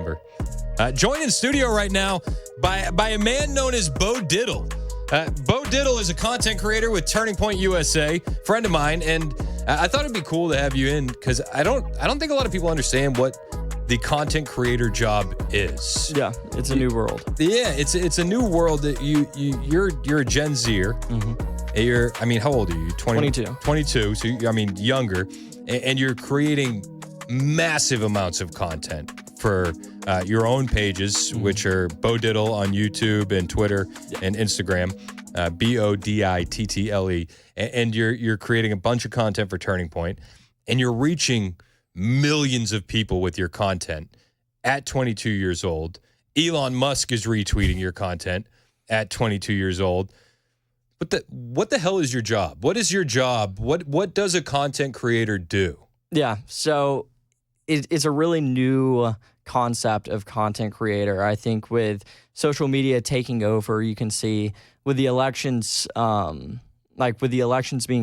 number. Joined in studio right now by a man known as Bodittle. Bodittle is a content creator with Turning Point USA, friend of mine, and I thought it'd be cool to have you in because I don't think a lot of people understand what the content creator job is. Yeah, it's a new world. Yeah, it's a new world that you're a Gen Zer. Mm-hmm. How old are you? 22. 22. So younger, and you're creating massive amounts of content for your own pages, which are Bodittle on YouTube and Twitter and Instagram, Bodittle, and you're creating a bunch of content for Turning Point, and you're reaching millions of people with your content at 22 years old. Elon Musk is retweeting your content at 22 years old. But what the hell is your job? What is your job? What does a content creator do? Yeah, so it's a really new concept of content creator. I think with social media taking over, you can see with the elections, being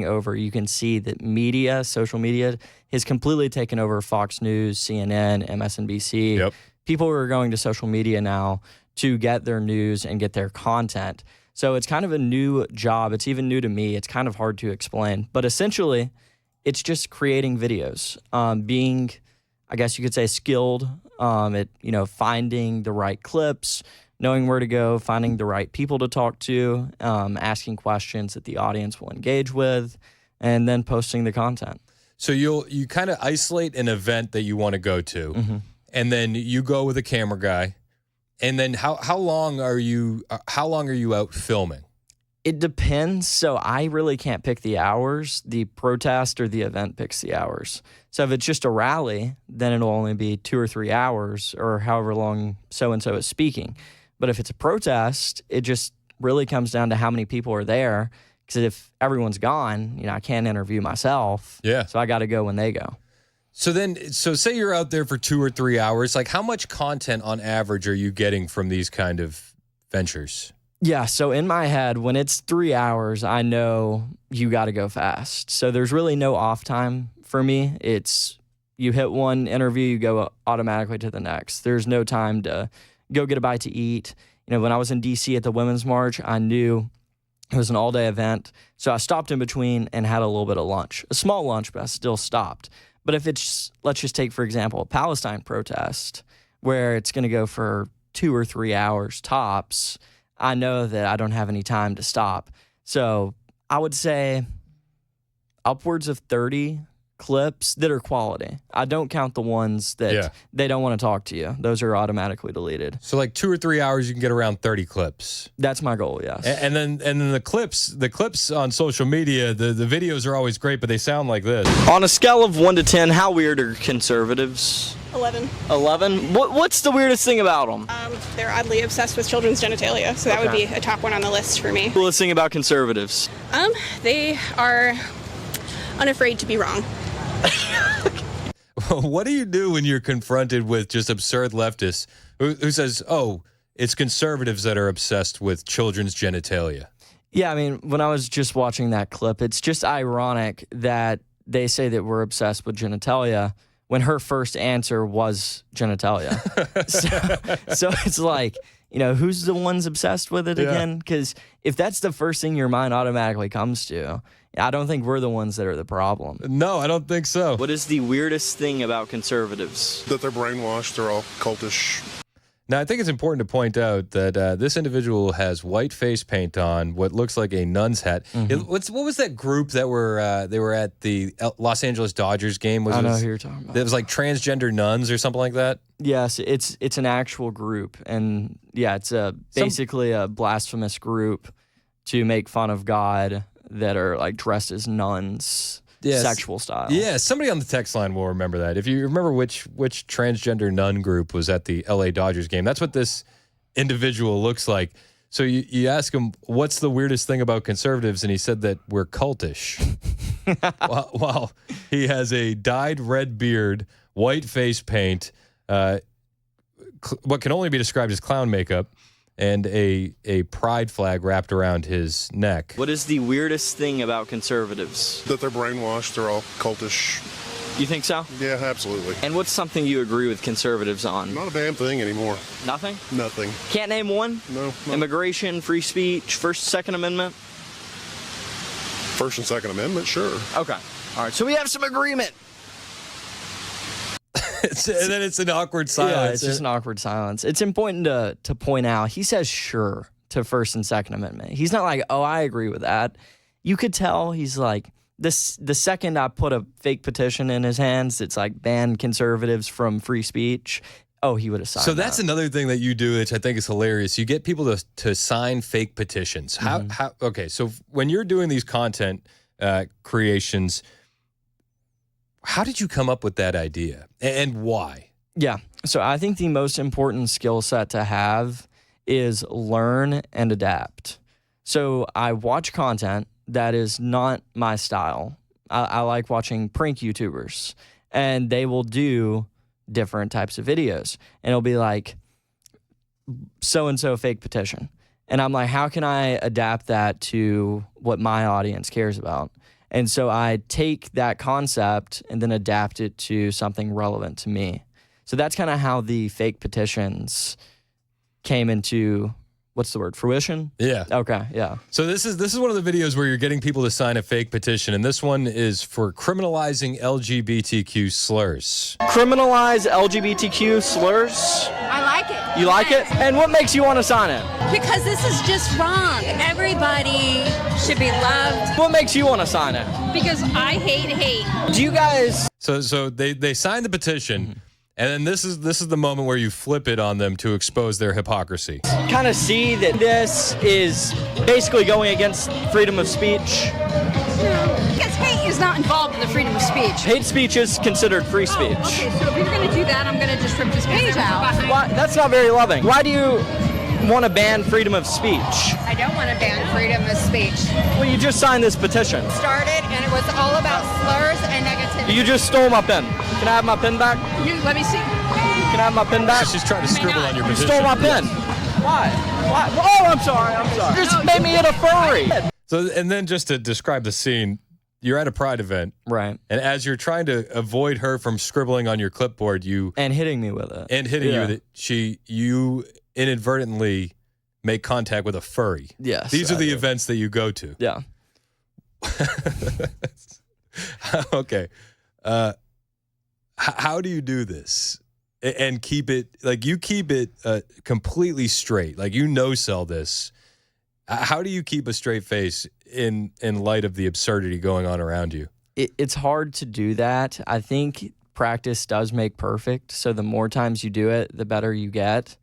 over, you can see that social media has completely taken over Fox News, CNN, MSNBC. Yep. People are going to social media now to get their news and get their content. So it's kind of a new job. It's even new to me. It's kind of hard to explain. But essentially, it's just creating videos, being, I guess you could say, skilled at finding the right clips, knowing where to go, finding the right people to talk to, asking questions that the audience will engage with, and then posting the content. So you kind of isolate an event that you want to go to, mm-hmm. and then you go with a camera guy, and then how long are you out filming? It depends. So I really can't pick the hours. The protest or the event picks the hours. So if it's just a rally, then it'll only be 2 or 3 hours or however long so-and-so is speaking. But if it's a protest, it just really comes down to how many people are there. Because if everyone's gone, I can't interview myself. Yeah. So I got to go when they go. So say you're out there for 2 or 3 hours. Like, how much content on average are you getting from these kind of ventures? Yeah, so in my head, when it's 3 hours, I know you got to go fast. So there's really no off time for me. It's you hit one interview, you go automatically to the next. There's no time to go get a bite to eat. When I was in D.C. at the Women's March, I knew it was an all-day event. So I stopped in between and had a little bit of lunch. A small lunch, but I still stopped. But if it's, let's just take, for example, a Palestine protest, where it's going to go for 2 or 3 hours tops, I know that I don't have any time to stop. So I would say upwards of 30 clips that are quality. I don't count the ones that they don't want to talk to you. Those are automatically deleted. So like 2 or 3 hours, you can get around 30 clips. That's my goal, yes. And then the clips on social media, the videos are always great, but they sound like this. On a scale of 1 to 10, how weird are conservatives? 11. 11? What's the weirdest thing about them? They're oddly obsessed with children's genitalia, so that would be a top one on the list for me. Coolest thing about conservatives? They are unafraid to be wrong. What do you do when you're confronted with just absurd leftists who says, oh, it's conservatives that are obsessed with children's genitalia? Yeah, when I was just watching that clip, it's just ironic that they say that we're obsessed with genitalia when her first answer was genitalia. so it's like, who's the ones obsessed with it again? Because if that's the first thing your mind automatically comes to, I don't think we're the ones that are the problem. No, I don't think so. What is the weirdest thing about conservatives? That they're brainwashed, they're all cultish. Now, I think it's important to point out that this individual has white face paint on, what looks like a nun's hat. Mm-hmm. What was that group that they were at the Los Angeles Dodgers game? I know who you're talking about. It was like transgender nuns or something like that? Yes, it's an actual group. And yeah, it's basically a blasphemous group to make fun of God that are like dressed as nuns. Yes. Sexual style. Yeah, somebody on the text line will remember that. If you remember which transgender nun group was at the LA Dodgers game, that's what this individual looks like. So you ask him, what's the weirdest thing about conservatives? And he said that we're cultish. while he has a dyed red beard, white face paint, what can only be described as clown makeup, and a pride flag wrapped around his neck. What is the weirdest thing about conservatives? That they're brainwashed, they're all cultish. You think so? Yeah, absolutely. And what's something you agree with conservatives on? Not a damn thing anymore. Nothing? Nothing. Can't name one? No. Immigration, free speech, First, Second Amendment? First and Second Amendment, sure. Okay. All right. So we have some agreement. And then it's an awkward silence. Yeah, it's just an awkward silence. It's important to point out, he says sure to First and Second Amendment. He's not like, oh, I agree with that. You could tell he's like, the second I put a fake petition in his hands, it's like ban conservatives from free speech. Oh, he would have signed. So that's another thing that you do, which I think is hilarious. You get people to sign fake petitions. How? Okay, so when you're doing these content creations, how did you come up with that idea, and why? Yeah. So I think the most important skill set to have is learn and adapt. So I watch content that is not my style. I like watching prank YouTubers, and they will do different types of videos, and it'll be like so-and-so fake petition. And I'm like, how can I adapt that to what my audience cares about? And so I take that concept and then adapt it to something relevant to me. So that's kind of how the fake petitions came into, what's the word, fruition? Yeah. Okay, yeah. So this is one of the videos where you're getting people to sign a fake petition, and this one is for criminalizing LGBTQ slurs. Criminalize LGBTQ slurs? I like it. You like it? And what makes you want to sign it? Because this is just wrong. Everybody should be loved. What makes you want to sign it? Because I hate. Do you guys... So they signed the petition, and then this is the moment where you flip it on them to expose their hypocrisy. kind of see that this is basically going against freedom of speech? Because hate is not involved in the freedom of speech. Hate speech is considered free speech. Oh, okay, so if you're going to do that, I'm going to just rip this page out. Why, that's not very loving. Why do you want to ban freedom of speech? I don't want to ban freedom of speech. Well, you just signed this petition. Started and it was all about slurs and negativity. You just stole my pen. Can I have my pen back? Let me see. Can I have my pen back? She's trying to scribble on your You petition. stole my pen. Why? Why? Oh, I'm sorry. You just made me hit a furry. So, and then just to describe the scene, you're at a Pride event. Right. And as you're trying to avoid her from scribbling on your clipboard, and hitting me with it. You with it, you inadvertently make contact with a furry. Yes. These are the events that you go to. Yeah. Okay. How do you do this and keep it completely straight? Like, sell this. How do you keep a straight face in light of the absurdity going on around you? It's hard to do that. I think practice does make perfect. So the more times you do it, the better you get.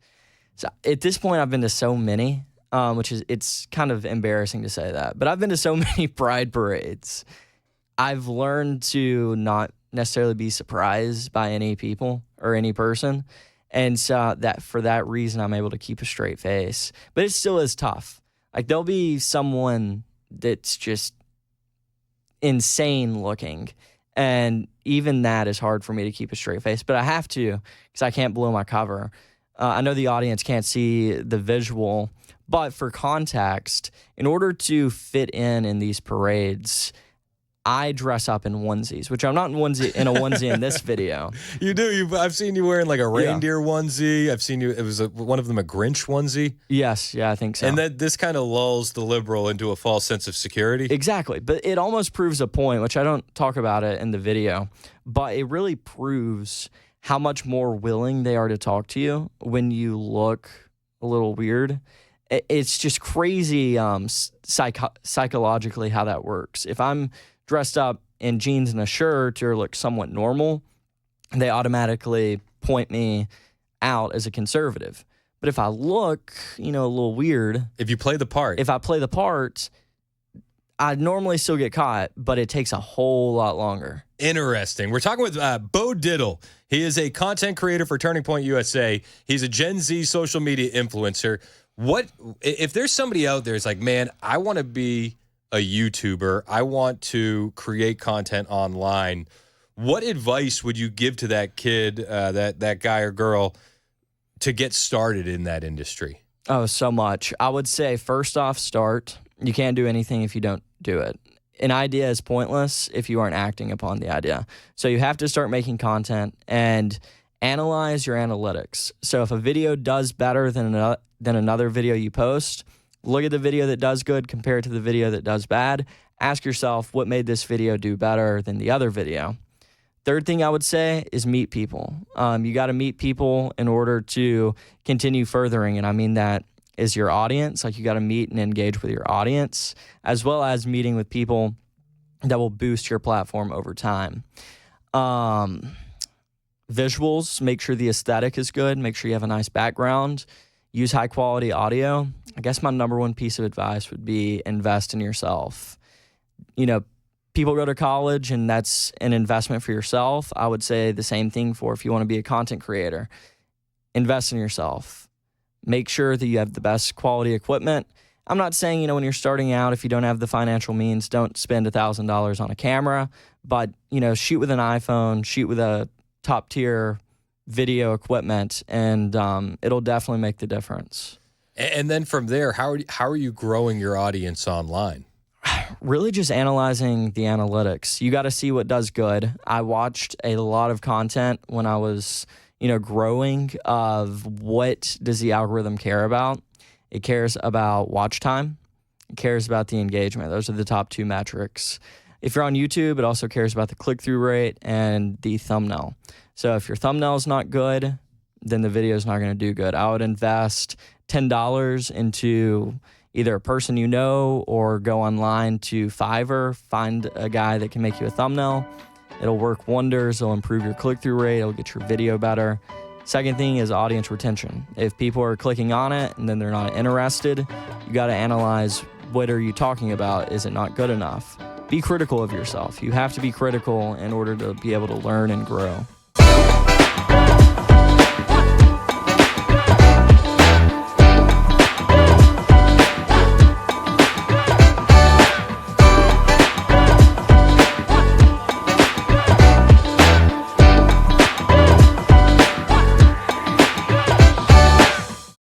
So at this point, I've been to so many, it's kind of embarrassing to say that, but I've been to so many Pride parades. I've learned to not necessarily be surprised by any people or any person. And so that for that reason, I'm able to keep a straight face. But it still is tough. Like, there'll be someone that's just insane looking. And even that is hard for me to keep a straight face. But I have to, because I can't blow my cover. I know the audience can't see the visual, but for context, in order to fit in these parades, I dress up in onesies, which I'm not in a onesie in this video. You do. I've seen you wearing like a reindeer onesie. I've seen you. It was one of them a Grinch onesie. Yes, yeah, I think so. And this kind of lulls the liberal into a false sense of security. Exactly, but it almost proves a point, which I don't talk about it in the video, but it really proves how much more willing they are to talk to you when you look a little weird. It's just crazy psychologically how that works. If I'm dressed up in jeans and a shirt or look somewhat normal, they automatically point me out as a conservative. But if I look, a little weird. If you play the part. If I play the part, I normally still get caught, but it takes a whole lot longer. Interesting. We're talking with Bodittle. He is a content creator for Turning Point USA. He's a Gen Z social media influencer. What if there's somebody out there who's like, man, I want to be a YouTuber. I want to create content online. What advice would you give to that kid, that guy or girl, to get started in that industry? Oh, so much. I would say, first off, start. You can't do anything if you don't do it. an idea is pointless if you aren't acting upon the idea. So you have to start making content and analyze your analytics. So if a video does better than another video you post, look at the video that does good, compare it to the video that does bad. Ask yourself, what made this video do better than the other video? Third thing I would say is meet people. You got to meet people in order to continue furthering. And I mean that is your audience. Like, you got to meet and engage with your audience, as well as meeting with people that will boost your platform over time. Visuals, make sure the aesthetic is good. Make sure you have a nice background. Use high quality audio. I guess my number one piece of advice would be invest in yourself. You know, people go to college and that's an investment for yourself. I would say the same thing for if you want to be a content creator. Invest in yourself. Make sure that you have the best quality equipment. I'm not saying, when you're starting out, if you don't have the financial means, don't spend $1,000 on a camera, but, shoot with an iPhone, shoot with a top tier video equipment, and it'll definitely make the difference. And then from there, how are you growing your audience online? Really just analyzing the analytics. You got to see what does good. I watched a lot of content when I was, growing, of what does the algorithm care about. It cares about watch time. It cares about the engagement. Those are the top two metrics. If you're on YouTube, it also cares about the click-through rate and the thumbnail. So if your thumbnail is not good, then the video is not going to do good. I would invest $10 into either a person you know, or go online to Fiverr, find a guy that can make you a thumbnail. It'll work wonders. It'll improve your click-through rate. It'll get your video better. Second thing is audience retention. If people are clicking on it and then they're not interested, you got to analyze, what are you talking about? Is it not good enough? Be critical of yourself. You have to be critical in order to be able to learn and grow.